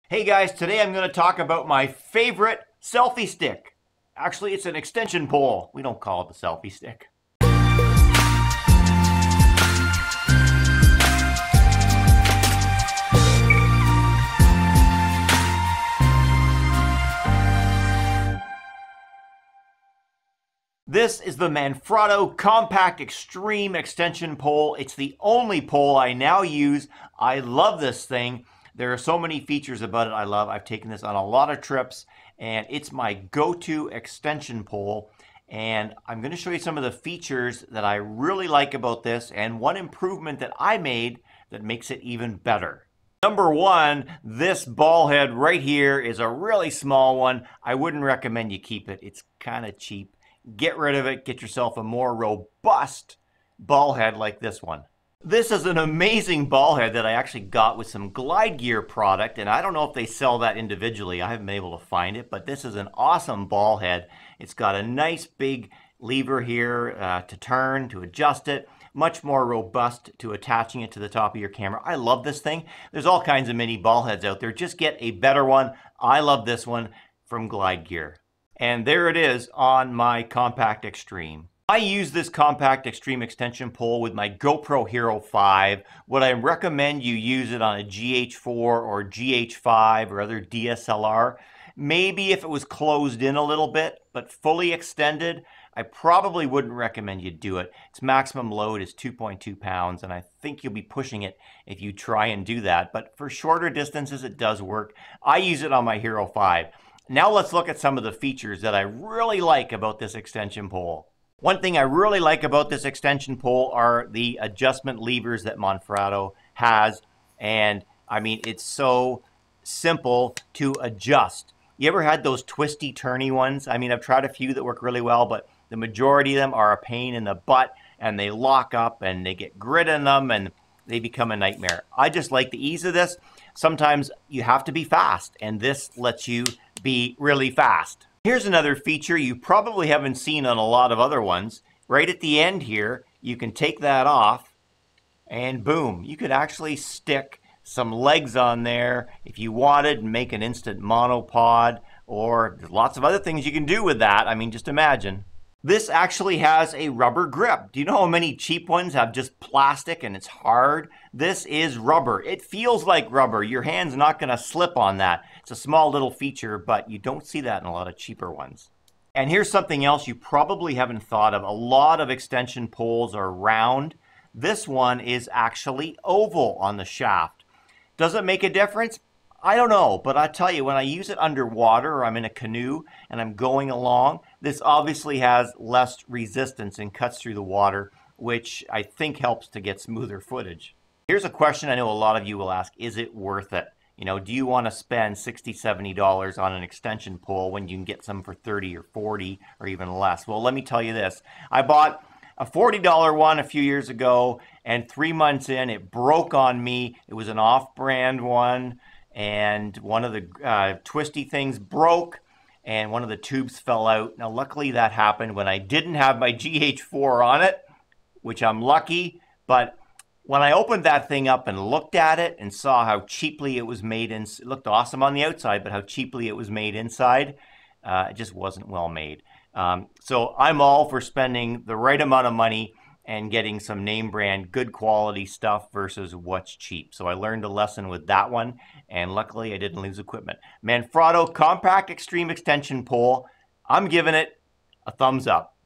Hey guys, today I'm going to talk about my favorite selfie stick. Actually, it's an extension pole. We don't call it the selfie stick. This is the Manfrotto Compact Extreme Extension Pole. It's the only pole I now use. I love this thing. There are so many features about it I love. I've taken this on a lot of trips, and it's my go-to extension pole. And I'm going to show you some of the features that I really like about this, and one improvement that I made that makes it even better. Number one, this ball head right here is a really small one. I wouldn't recommend you keep it. It's kind of cheap. Get rid of it. Get yourself a more robust ball head like this one. This is an amazing ball head that I actually got with some Glide Gear product, and I don't know if they sell that individually. I haven't been able to find it, but this is an awesome ball head. It's got a nice big lever here to turn, to adjust it. Much more robust to attaching it to the top of your camera. I love this thing. There's all kinds of mini ball heads out there. Just get a better one. I love this one from Glide Gear. And there it is on my Compact Extreme. I use this Compact Extreme extension pole with my GoPro Hero 5. Would I recommend you use it on a GH4 or GH5 or other DSLR? Maybe if it was closed in a little bit, but fully extended, I probably wouldn't recommend you do it. Its maximum load is 2.2 pounds, and I think you'll be pushing it if you try and do that. But for shorter distances, it does work. I use it on my Hero 5. Now let's look at some of the features that I really like about this extension pole. One thing I really like about this extension pole are the adjustment levers that Manfrotto has. And I mean, it's so simple to adjust. You ever had those twisty, turny ones? I mean, I've tried a few that work really well, but the majority of them are a pain in the butt, and they lock up and they get grit in them and they become a nightmare. I just like the ease of this. Sometimes you have to be fast, and this lets you be really fast. Here's another feature you probably haven't seen on a lot of other ones. Right at the end here, you can take that off, and boom, you could actually stick some legs on there if you wanted and make an instant monopod, or there's lots of other things you can do with that. I mean, just imagine. This actually has a rubber grip. Do you know how many cheap ones have just plastic and it's hard? This is rubber. It feels like rubber. Your hand's not going to slip on that. It's a small little feature, but you don't see that in a lot of cheaper ones. And here's something else you probably haven't thought of. A lot of extension poles are round. This one is actually oval on the shaft. Does it make a difference? I don't know, but I tell you, when I use it underwater or I'm in a canoe and I'm going along, this obviously has less resistance and cuts through the water, which I think helps to get smoother footage. Here's a question I know a lot of you will ask: is it worth it? You know, do you want to spend $60, $70 on an extension pole when you can get some for 30 or 40 or even less? Well, let me tell you this. I bought a $40 one a few years ago, and 3 months in, it broke on me. It was an off-brand one, and one of the twisty things broke, and one of the tubes fell out. Now, luckily that happened when I didn't have my GH4 on it, which I'm lucky, but when I opened that thing up and looked at it and saw how cheaply it was made, it looked awesome on the outside, but how cheaply it was made inside, it just wasn't well made. So I'm all for spending the right amount of money and getting some name brand, good quality stuff versus what's cheap. So I learned a lesson with that one, and luckily I didn't lose equipment. Manfrotto Compact Extreme Extension Pole, I'm giving it a thumbs up.